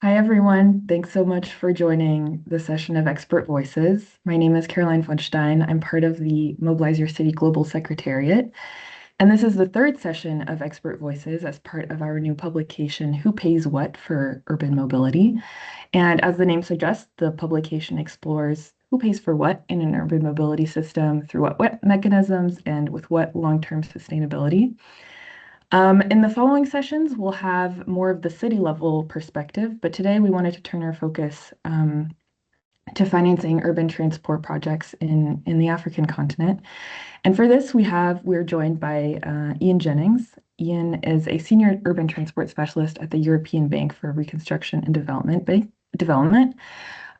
Hi, everyone. Thanks so much for joining the session of Expert Voices. My name is Caroline Funstein. I'm part of the Mobilize Your City Global Secretariat. And this is the third session of Expert Voices as part of our new publication, Who Pays What for Urban Mobility. And as the name suggests, the publication explores who pays for what in an urban mobility system, through what mechanisms, and with what long-term sustainability. In the following sessions, we'll have more of the city level perspective, but today we wanted to turn our focus to financing urban transport projects in the African continent. And for this, we're joined by Ian Jennings. Ian is a senior urban transport specialist at the European Bank for Reconstruction and Development,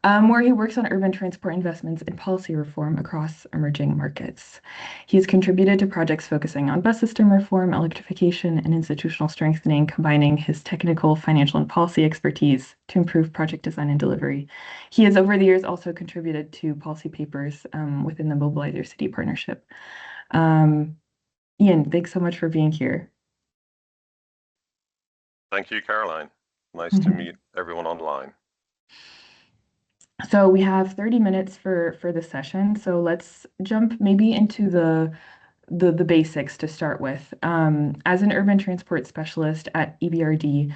where he works on urban transport investments and policy reform across emerging markets. He's contributed to projects focusing on bus system reform, electrification, and institutional strengthening, combining his technical, financial, and policy expertise to improve project design and delivery. He has, over the years, also contributed to policy papers within the Mobilize Your City partnership. Ian, thanks so much for being here. Thank you, Caroline. Nice to meet everyone online. So we have 30 minutes for the session. So let's jump maybe into the basics to start with. As an urban transport specialist at EBRD,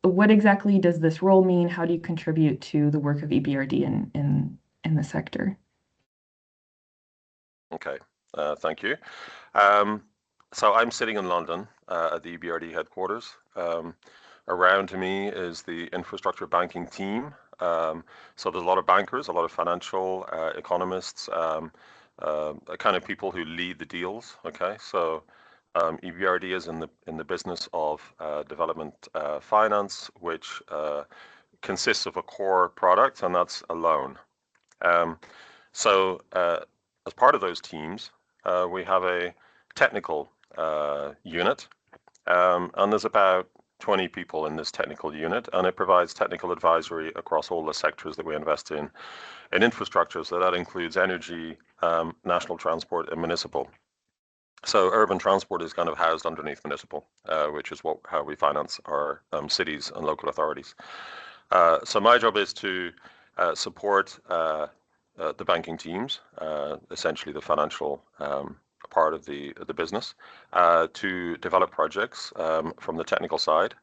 what exactly does this role mean? How do you contribute to the work of EBRD in the sector? Okay, thank you. So I'm sitting in London at the EBRD headquarters. Around me is the infrastructure banking team. So there's a lot of bankers, a lot of financial economists, kind of people who lead the deals. Okay, so EBRD is in the business of development finance, which consists of a core product, and that's a loan. So as part of those teams, we have a technical unit, and there's about 20 people in this technical unit, and it provides technical advisory across all the sectors that we invest in infrastructure. So that includes energy, national transport, and municipal. So urban transport is kind of housed underneath municipal, which is how we finance our cities and local authorities. So my job is to support the banking teams, essentially the financial part of the business, to develop projects from the technical side,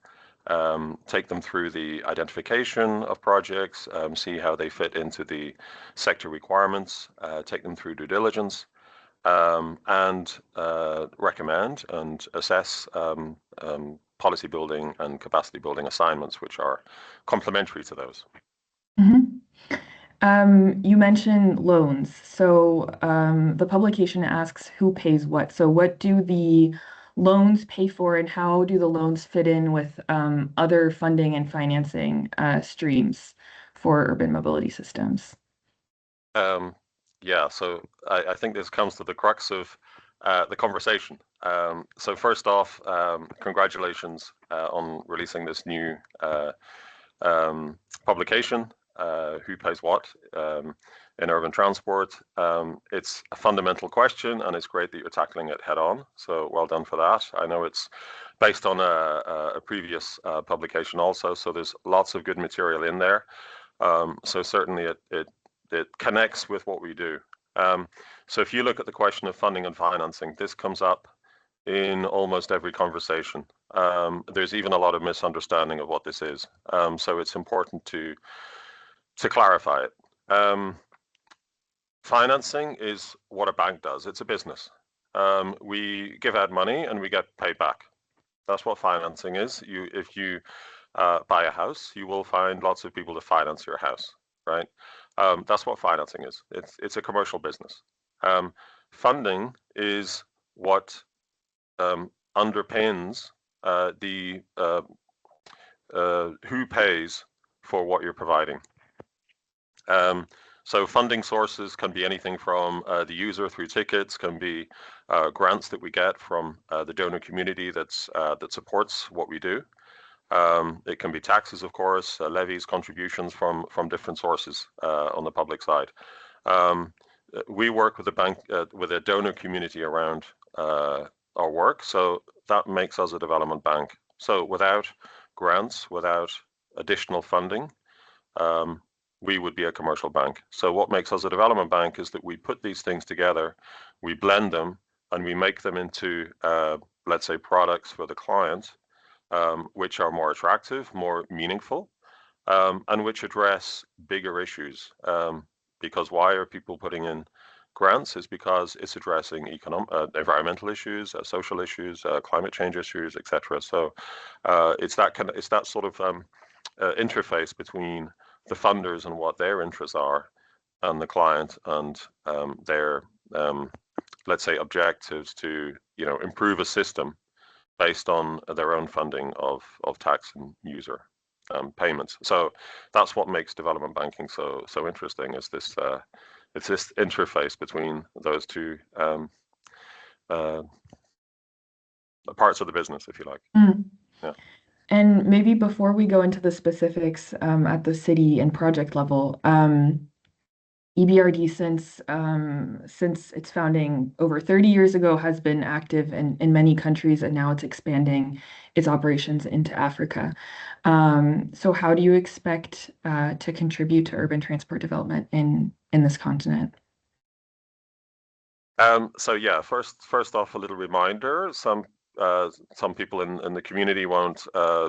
take them through the identification of projects, see how they fit into the sector requirements, take them through due diligence, and recommend and assess policy building and capacity building assignments, which are complementary to those. You mentioned loans. So the publication asks who pays what. So what do the loans pay for, and how do the loans fit in with other funding and financing streams for urban mobility systems? Yeah, so I think this comes to the crux of the conversation. So first off, congratulations on releasing this new publication, Who Pays What in Urban Transport. It's a fundamental question, and it's great that you're tackling it head on. So well done for that. I know it's based on a previous publication also, so there's lots of good material in there. So certainly it connects with what we do. So if you look at the question of funding and financing, this comes up in almost every conversation. There's even a lot of misunderstanding of what this is. So it's important to clarify it. Financing is what a bank does. It's a business. We give out money and we get paid back. That's what financing is. If you buy a house, you will find lots of people to finance your house, right? That's what financing is. It's a commercial business. Funding is what underpins the who pays for what you're providing. So funding sources can be anything from the user through tickets, can be grants that we get from the donor community that supports what we do. It can be taxes, of course, levies, contributions from different sources on the public side. We work with with a donor community around our work, so that makes us a development bank. So without grants, without additional funding, we would be a commercial bank. So what makes us a development bank is that we put these things together, we blend them, and we make them into, let's say, products for the client, which are more attractive, more meaningful, and which address bigger issues. Because why are people putting in grants is because it's addressing environmental issues, social issues, climate change issues, etc. So it's that sort of interface between the funders and what their interests are, and the client and their let's say objectives to improve a system based on their own funding of tax and user payments. So that's what makes development banking so interesting. Is this it's this interface between those two uh, parts of the business, if you like. Mm. Yeah. And maybe before we go into the specifics at the city and project level, EBRD since its founding over 30 years ago has been active in many countries, and now it's expanding its operations into Africa. So how do you expect to contribute to urban transport development in this continent? So yeah, first off, a little reminder. Some people in the community won't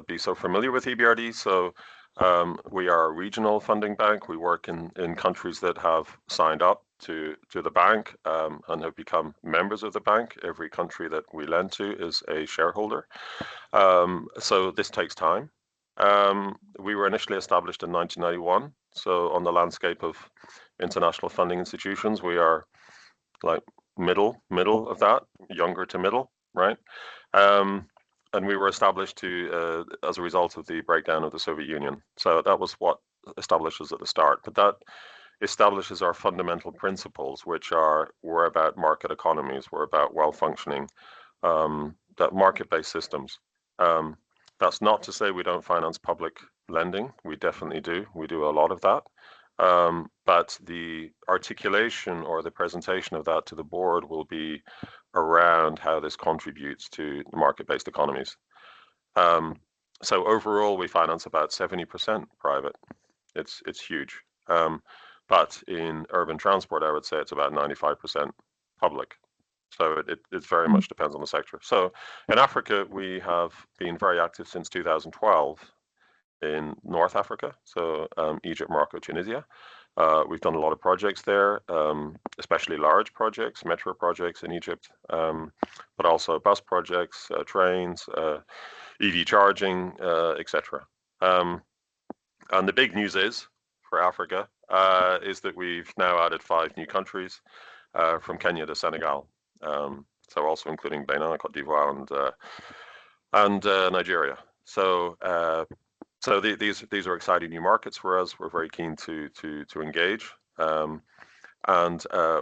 be so familiar with EBRD. So we are a regional funding bank. We work in countries that have signed up to the bank and have become members of the bank. Every country that we lend to is a shareholder. So this takes time. We were initially established in 1991. So on the landscape of international funding institutions, we are like middle of that, younger to middle, right? And we were established to as a result of the breakdown of the Soviet Union. So that was what established us at the start. But that establishes our fundamental principles, which we're about market economies, we're about well-functioning that market-based systems. That's not to say we don't finance public lending. We definitely do. We do a lot of that. But the articulation or the presentation of that to the board will be around how this contributes to market-based economies. So overall, we finance about 70% private. It's huge. But in urban transport, I would say it's about 95% public. So it very much depends on the sector. So in Africa, we have been very active since 2012 in North Africa, so Egypt, Morocco, Tunisia. We've done a lot of projects there, especially large projects, metro projects in Egypt, but also bus projects, trains, EV charging, etc. And the big news is for Africa is that we've now added 5 new countries from Kenya to Senegal. So also including Benin, Cote d'Ivoire, and Nigeria. So these are exciting new markets for us. We're very keen to engage, and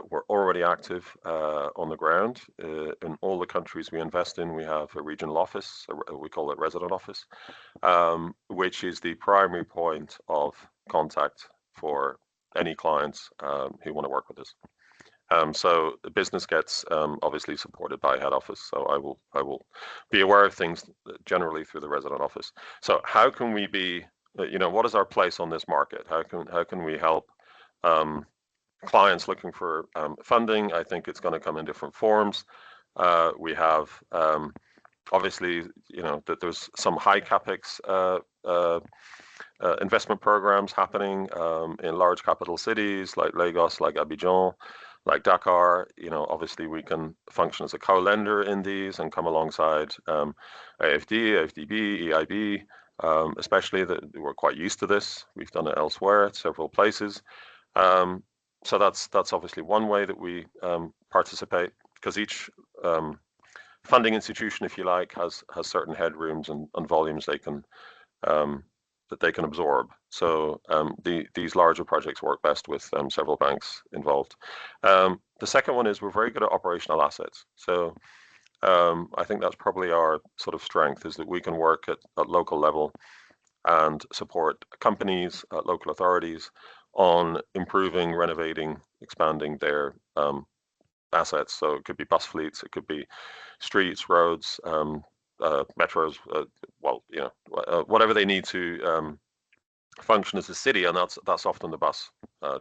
we're already active on the ground in all the countries we invest in. We have a regional office, we call it resident office, which is the primary point of contact for any clients who want to work with us. So the business gets obviously supported by head office. So I will be aware of things generally through the resident office. So how can we be, what is our place on this market? How can we help clients looking for funding? I think it's going to come in different forms. We have obviously, that there's some high capex investment programs happening in large capital cities like Lagos, like Abidjan, like Dakar. Obviously we can function as a co-lender in these and come alongside AFD, AFDB, EIB, especially that we're quite used to this. We've done it elsewhere at several places. So that's obviously one way that we participate, because each funding institution, if you like, has certain headrooms and volumes they can that they can absorb. So these larger projects work best with several banks involved. The second one is we're very good at operational assets. So I think that's probably our sort of strength, is that we can work at local level and support companies, local authorities on improving, renovating, expanding their assets. So it could be bus fleets, it could be streets, roads, metros, whatever they need to function as a city, and that's often the bus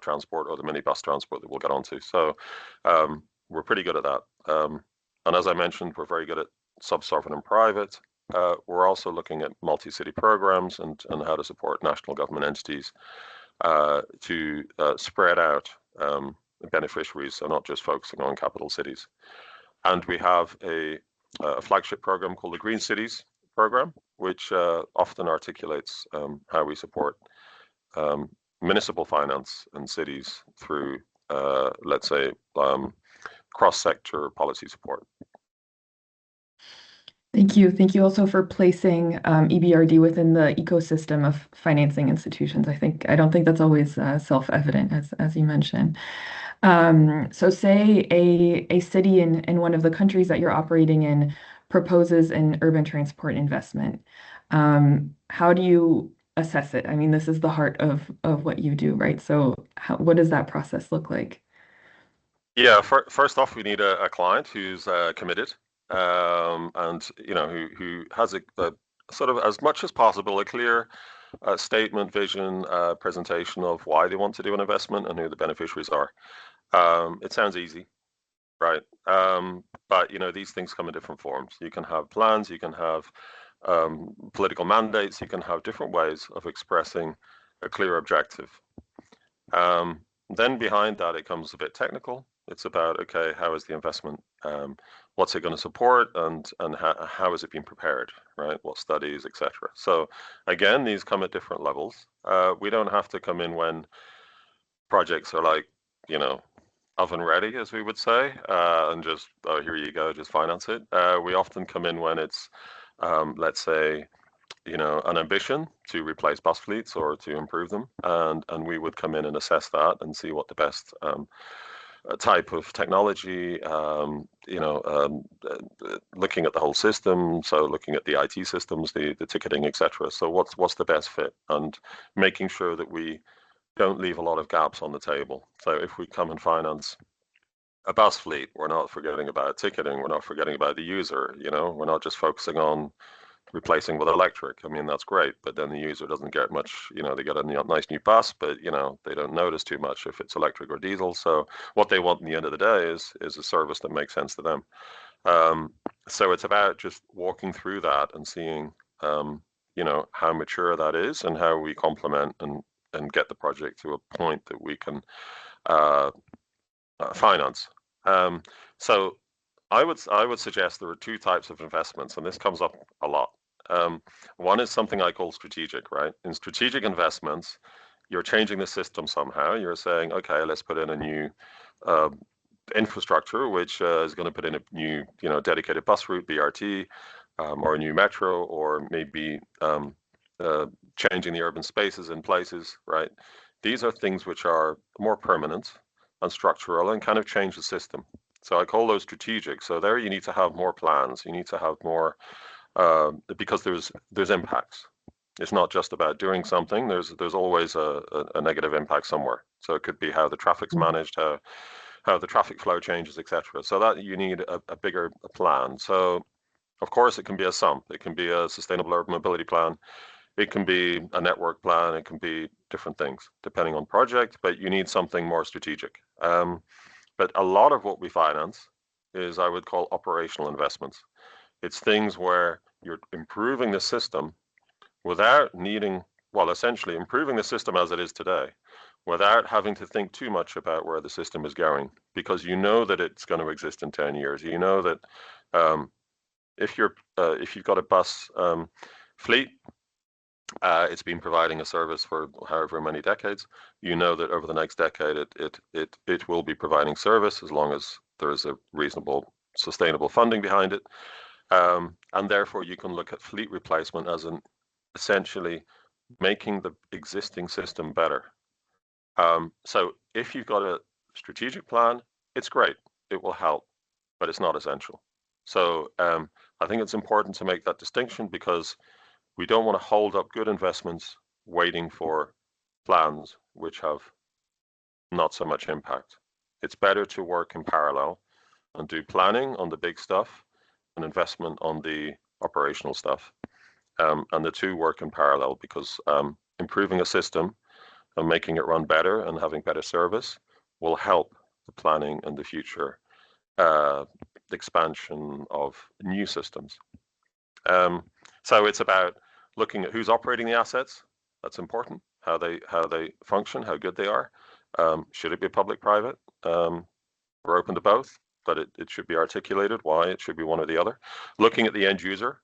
transport or the minibus transport that we'll get onto. So we're pretty good at that. And as I mentioned, we're very good at sub-sovereign and private. We're also looking at multi-city programs and how to support national government entities to spread out beneficiaries, so not just focusing on capital cities. And we have a flagship program called the Green Cities program, which often articulates how we support municipal finance in cities through, let's say, cross-sector policy support. Thank you. Thank you also for placing EBRD within the ecosystem of financing institutions. I don't think that's always self-evident, as you mentioned. So say a city in one of the countries that you're operating in proposes an urban transport investment. How do you assess it? I mean, this is the heart of what you do, right? So what does that process look like? Yeah, first off, we need a client who's committed, and who has a sort of, as much as possible, a clear statement, vision, presentation of why they want to do an investment and who the beneficiaries are. It sounds easy, right? But these things come in different forms. You can have plans, you can have political mandates, you can have different ways of expressing a clear objective. Then behind that, it comes a bit technical. It's about, okay, how is the investment? What's it going to support, and how is it being prepared, right? What studies, etc. So again, these come at different levels. We don't have to come in when projects are like, oven ready, as we would say, and just, oh, here you go, just finance it. We often come in when it's, let's say, an ambition to replace bus fleets or to improve them, and we would come in and assess that and see what the best type of technology, looking at the whole system, so looking at the IT systems, the ticketing, etc. So what's the best fit, and making sure that we don't leave a lot of gaps on the table. So if we come and finance a bus fleet, we're not forgetting about ticketing, we're not forgetting about the user, we're not just focusing on replacing with electric. I mean, that's great, but then the user doesn't get much, they get a nice new bus, but they don't notice too much if it's electric or diesel. So what they want in the end of the day is a service that makes sense to them. So it's about just walking through that and seeing, how mature that is and how we complement and get the project to a point that we can finance. So I would suggest there are two types of investments, and this comes up a lot. One is something I call strategic, right? In strategic investments, you're changing the system somehow. You're saying, okay, let's put in a new infrastructure, which is going to put in a new, dedicated bus route, BRT, or a new metro, or maybe changing the urban spaces in places, right? These are things which are more permanent and structural and kind of change the system. So I call those strategic. So there you need to have more plans. You need to have more, because there's impacts. It's not just about doing something. There's always a negative impact somewhere. So it could be how the traffic's managed, how the traffic flow changes, etc. So that you need a bigger plan. So of course it can be a sum. It can be a sustainable urban mobility plan. It can be a network plan. It can be different things depending on project. But you need something more strategic. But a lot of what we finance is, I would call, operational investments. It's things where you're improving the system without needing, well, essentially improving the system as it is today, without having to think too much about where the system is going, because you know that it's going to exist in 10 years. You know that if you've got a bus fleet, it's been providing a service for however many decades. You know that over the next decade, it will be providing service as long as there is a reasonable, sustainable funding behind it. And therefore, you can look at fleet replacement as essentially making the existing system better. So if you've got a strategic plan, it's great. It will help, but it's not essential. So I think it's important to make that distinction, because we don't want to hold up good investments waiting for plans which have not so much impact. It's better to work in parallel and do planning on the big stuff and investment on the operational stuff. And the two work in parallel, because improving a system and making it run better and having better service will help the planning and the future expansion of new systems. So it's about looking at who's operating the assets. That's important. How they function, how good they are. Should it be public-private? We're open to both, but it should be articulated why it should be one or the other. Looking at the end user,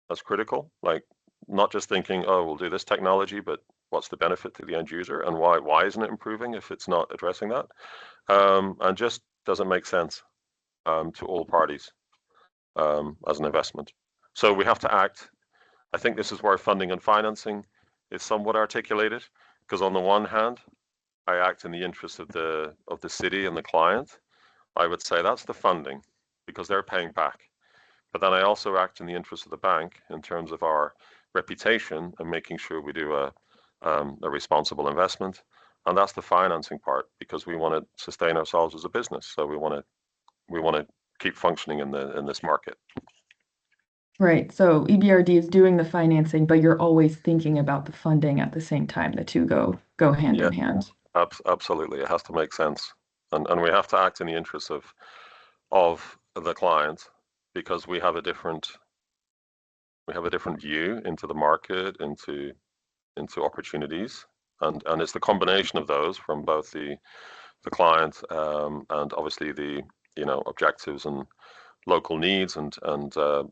that's critical. Like not just thinking, oh, we'll do this technology, but what's the benefit to the end user and why isn't it improving if it's not addressing that? And just doesn't make sense to all parties as an investment. So we have to act. I think this is where funding and financing is somewhat articulated, because on the one hand, I act in the interest of the city and the client. I would say that's the funding because they're paying back. But then I also act in the interest of the bank in terms of our reputation and making sure we do a responsible investment. And that's the financing part because we want to sustain ourselves as a business. So we want to keep functioning in this market. Right. So EBRD is doing the financing, but you're always thinking about the funding at the same time. The two go hand Yeah, in hand. absolutely. It has to make sense. And we have to act in the interest of the client because we have a different view into the market, into opportunities. And it's the combination of those from both the client and obviously the objectives and local needs and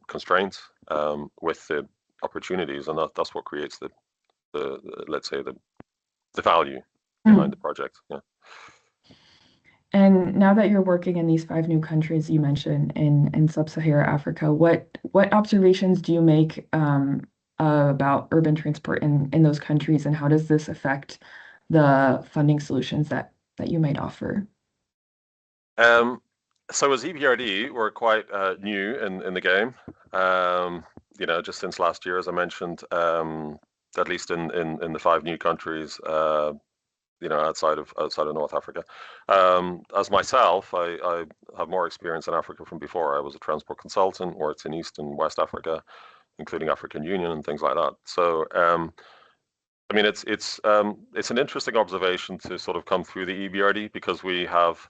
constraints with the opportunities, and that's what creates the let's say the value behind the project. Yeah. And now that you're working in these 5 new countries you mentioned in sub-Saharan Africa, what observations do you make about urban transport in those countries, and how does this affect the funding solutions that you might offer? So as EBRD, we're quite new in the game. Just since last year, as I mentioned, at least in the 5 new countries, outside of North Africa. As myself, I have more experience in Africa from before. I was a transport consultant, worked in East and West Africa, including African Union and things like that. So, I mean, it's an interesting observation to sort of come through the EBRD because we have,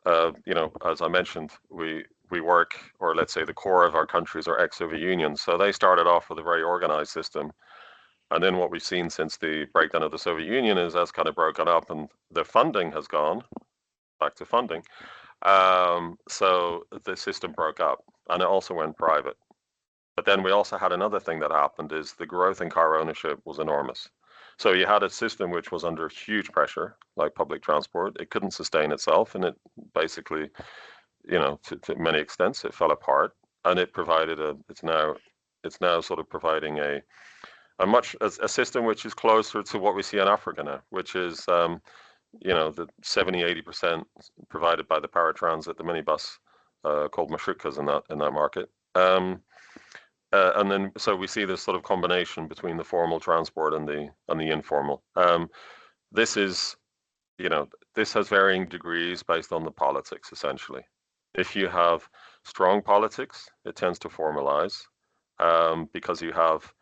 as I mentioned, we work, or let's say the core of our countries are ex-Soviet Union. So they started off with a very organized system. And then what we've seen since the breakdown of the Soviet Union is that's kind of broken up and the funding has gone back to funding. So the system broke up and it also went private. But then we also had another thing that happened is the growth in car ownership was enormous. So you had a system which was under huge pressure, like public transport. It couldn't sustain itself and it basically, to many extents, it fell apart. And it provided it's now sort of providing a system which is closer to what we see in Africa now, which is the 70-80% provided by the paratransit, the minibus called marshrutkas in that market. And then so we see this sort of combination between the formal transport and the informal. This has varying degrees based on the politics essentially. If you have strong politics, it tends to formalize because you have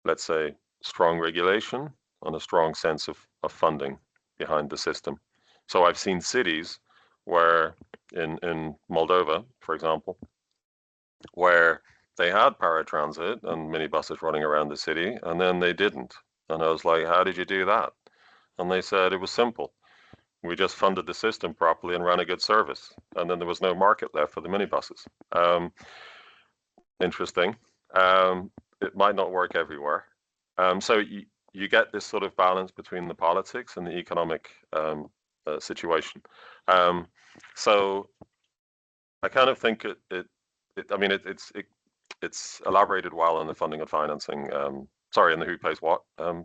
let's say, strong regulation and a strong sense of funding behind the system. So I've seen cities where, in Moldova, for example, where they had paratransit and minibuses running around the city, and then they didn't. And I was like, how did you do that? And they said it was simple. We just funded the system properly and ran a good service. And then there was no market left for the minibuses. Interesting. It might not work everywhere. So you get this sort of balance between the politics and the economic situation. So I kind of think it's elaborated well in the funding and financing, in the who pays what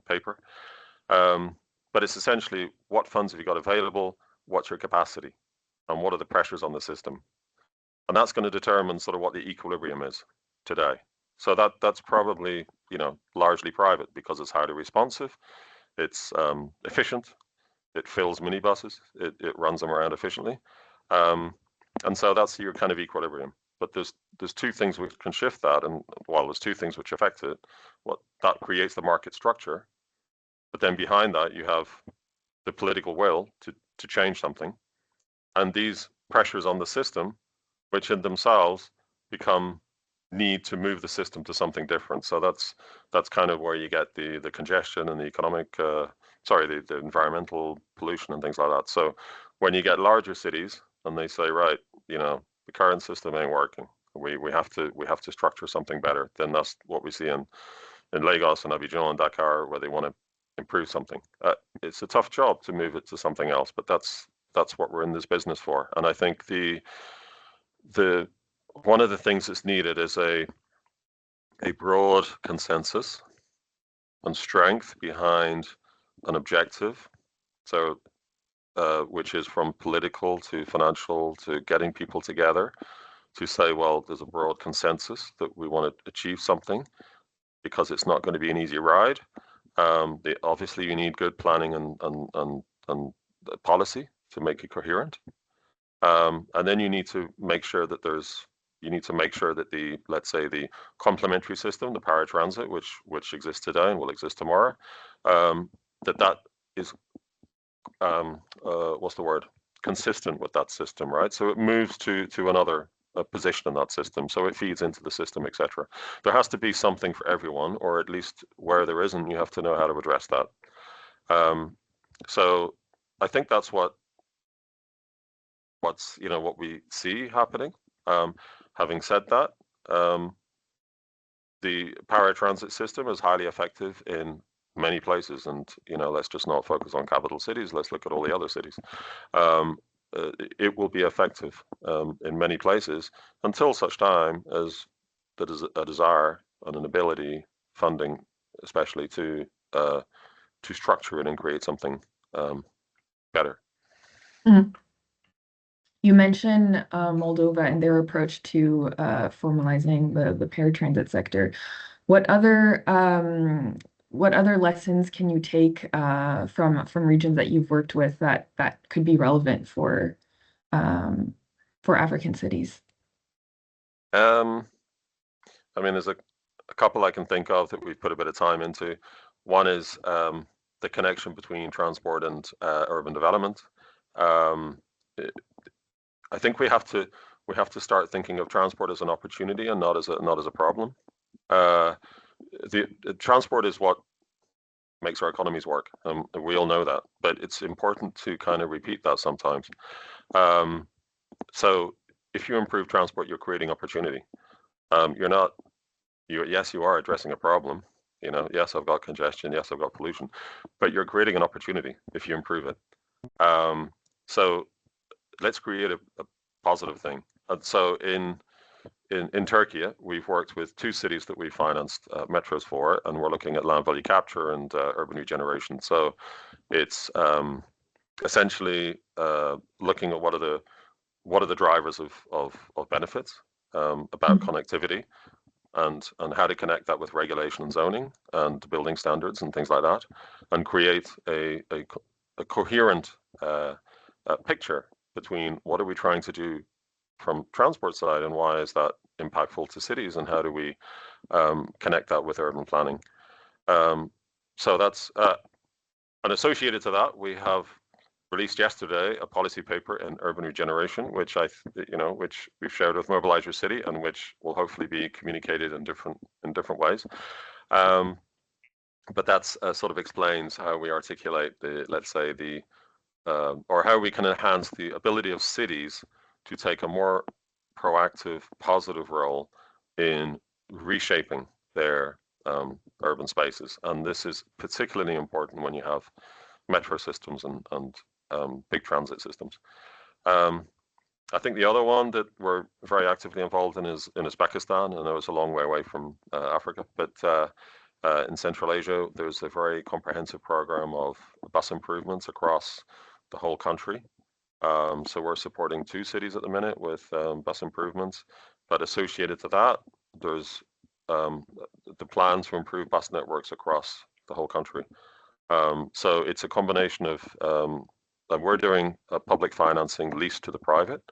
paper. But it's essentially what funds have you got available, what's your capacity, and what are the pressures on the system. And that's going to determine sort of what the equilibrium is today. So that's probably, largely private because it's highly responsive, it's efficient, it fills minibuses, it runs them around efficiently. And so that's your kind of equilibrium. but there's two things which can shift that, and while there's two things which affect it, what that creates the market structure, but then behind that you have the political will to change something, and these pressures on the system, which in themselves become need to move the system to something different. So that's kind of where you get the congestion and the economic, the environmental pollution and things like that. So when you get larger cities and they say, right, the current system ain't working, we have to structure something better, then that's what we see in Lagos and Abidjan and Dakar, where they want to improve something. It's a tough job to move it to something else, but that's what we're in this business for. And I think the one of the things that's needed is a broad consensus and strength behind an objective. So, which is from political to financial to getting people together to say, well, there's a broad consensus that we want to achieve something, because it's not going to be an easy ride. Obviously, you need good planning and policy to make it coherent. And then you need to make sure that the, let's say, the complementary system, the paratransit, which exists today and will exist tomorrow, that is what's the word? Consistent with that system, right? So it moves to another position in that system, so it feeds into the system, etc. There has to be something for everyone, or at least where there isn't, you have to know how to address that. So I think that's what we see happening. Having said that, the paratransit system is highly effective in many places, and let's just not focus on capital cities. Let's look at all the other cities. It will be effective in many places until such time as there's a desire and an ability, funding, especially to structure it and create something better. Mm. You mentioned Moldova and their approach to formalizing the paratransit sector. What other lessons can you take from regions that you've worked with that could be relevant for African cities? I mean, there's a couple I can think of that we've put a bit of time into. One is the connection between transport and urban development. I think we have to start thinking of transport as an opportunity and not as a problem. The transport is what makes our economies work. We all know that, but it's important to kind of repeat that sometimes. So if you improve transport, you're creating opportunity. Yes, you are addressing a problem. Yes, I've got congestion. Yes, I've got pollution, but you're creating an opportunity if you improve it. So let's create a positive thing. And so in Turkey, we've worked with two cities that we financed metros for, and we're looking at land value capture and urban regeneration. So it's essentially looking at what are the drivers of benefits about connectivity, and how to connect that with regulation and zoning and building standards and things like that, and create a coherent picture between what are we trying to do from transport side and why is that impactful to cities, and how do we connect that with urban planning. So that's and associated to that, we have released yesterday a policy paper in urban regeneration, which which we've shared with MobiliseYourCity, and which will hopefully be communicated in different ways. But that's sort of explains how we articulate or how we can enhance the ability of cities to take a more proactive, positive role in reshaping their urban spaces. And this is particularly important when you have metro systems and big transit systems. I think the other one that we're very actively involved in is in Uzbekistan. I know it's a long way away from Africa, but in Central Asia, there's a very comprehensive program of bus improvements across the whole country. So we're supporting two cities at the minute with bus improvements, but associated to that, there's the plan to improve bus networks across the whole country. So it's a combination of we're doing public financing leased to the private,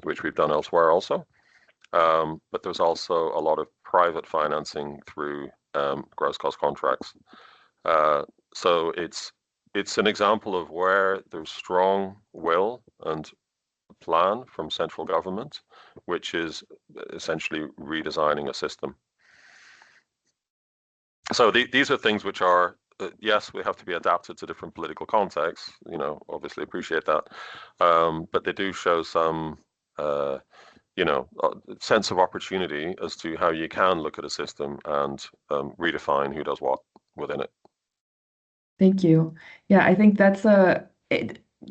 which we've done elsewhere also. But there's also a lot of private financing through gross cost contracts. So it's an example of where there's strong will and plan from central government, which is essentially redesigning a system. So these are things which are, yes, we have to be adapted to different political contexts, obviously appreciate that. But they do show some, sense of opportunity as to how you can look at a system and redefine who does what within it. Thank you. Yeah, I think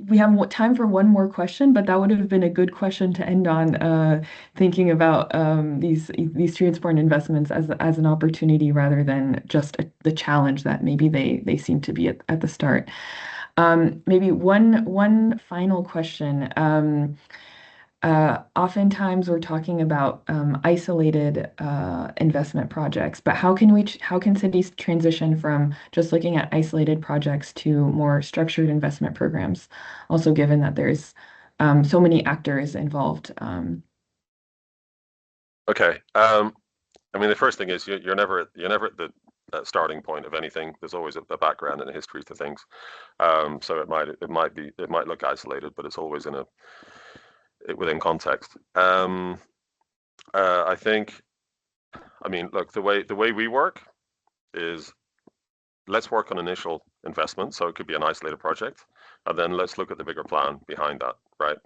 we have time for one more question, but that would have been a good question to end on, thinking about these transport investments as an opportunity rather than just the challenge that maybe they seem to be at the start. Maybe one final question. Oftentimes we're talking about isolated investment projects, but how can cities transition from just looking at isolated projects to more structured investment programs? Also, given that there's so many actors involved. Okay. I mean, the first thing is you're never at the starting point of anything. There's always a background and a history to things. So it might look isolated, but it's always within context. I think, I mean, look, the way we work is let's work on initial investment. So it could be an isolated project, and then let's look at the bigger plan behind that, right?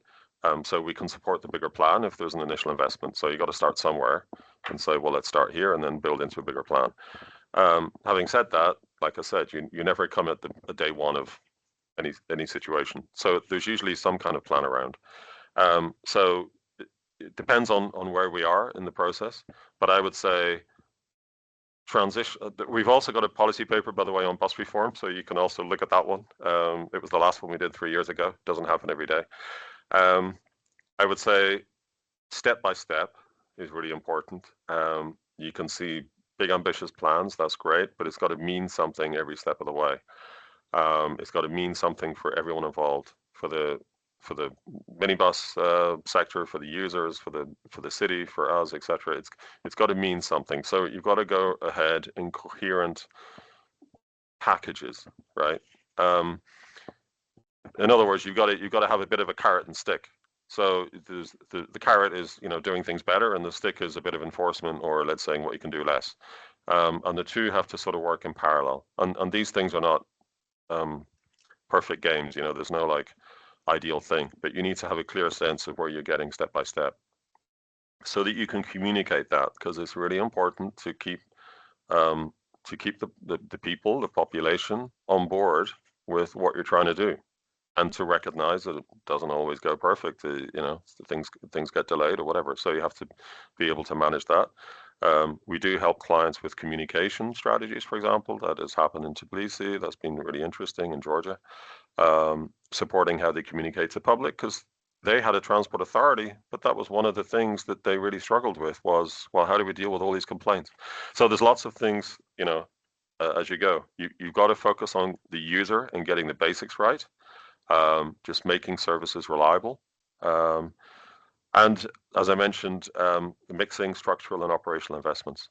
So we can support the bigger plan if there's an initial investment. So you got to start somewhere and say, well, let's start here and then build into a bigger plan. Having said that, like I said, you never come at the day one of any situation. So there's usually some kind of plan around. So it depends on where we are in the process, but I would say transition. We've also got a policy paper, by the way, on bus reform, so you can also look at that one. It was the last one we did 3 years ago. Doesn't happen every day. I would say step by step is really important. You can see big ambitious plans, that's great, but it's got to mean something every step of the way. It's got to mean something for everyone involved, for the minibus sector, for the users, for the city, for us, etc. It's got to mean something. So you've got to go ahead in coherent packages, right? In other words, you've got to have a bit of a carrot and stick. So the carrot is doing things better, and the stick is a bit of enforcement, or let's say what you can do less. And the two have to sort of work in parallel. And these things are not perfect games. There's no like ideal thing, but you need to have a clear sense of where you're getting step by step, so that you can communicate that, because it's really important to keep the people, the population on board with what you're trying to do, and to recognize that it doesn't always go perfect. Things get delayed or whatever. So you have to be able to manage that. We do help clients with communication strategies, for example. That has happened in Tbilisi. That's been really interesting in Georgia. Supporting how they communicate to public, because they had a transport authority, but that was one of the things that they really struggled with was, well, how do we deal with all these complaints? So there's lots of things, as you go. You've got to focus on the user and getting the basics right, just making services reliable. And as I mentioned, mixing structural and operational investments.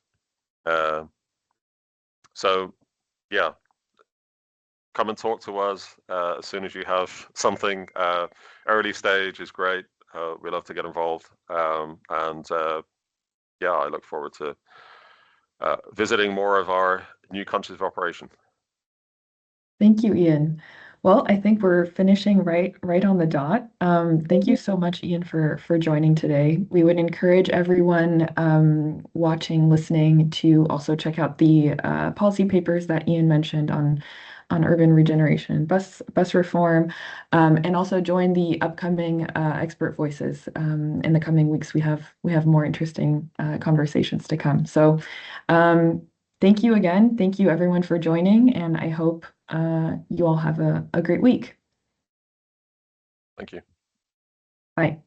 So yeah, come and talk to us as soon as you have something. Early stage is great. We love to get involved. Yeah, I look forward to visiting more of our new countries of operation. Thank you, Ian. Well, I think we're finishing right on the dot. Thank you so much, Ian, for joining today. We would encourage everyone watching, listening to also check out the policy papers that Ian mentioned on urban regeneration, bus reform, and also join the upcoming expert voices. In the coming weeks, we have more interesting conversations to come. So thank you again. Thank you everyone for joining, and I hope you all have a great week. Thank you. Bye.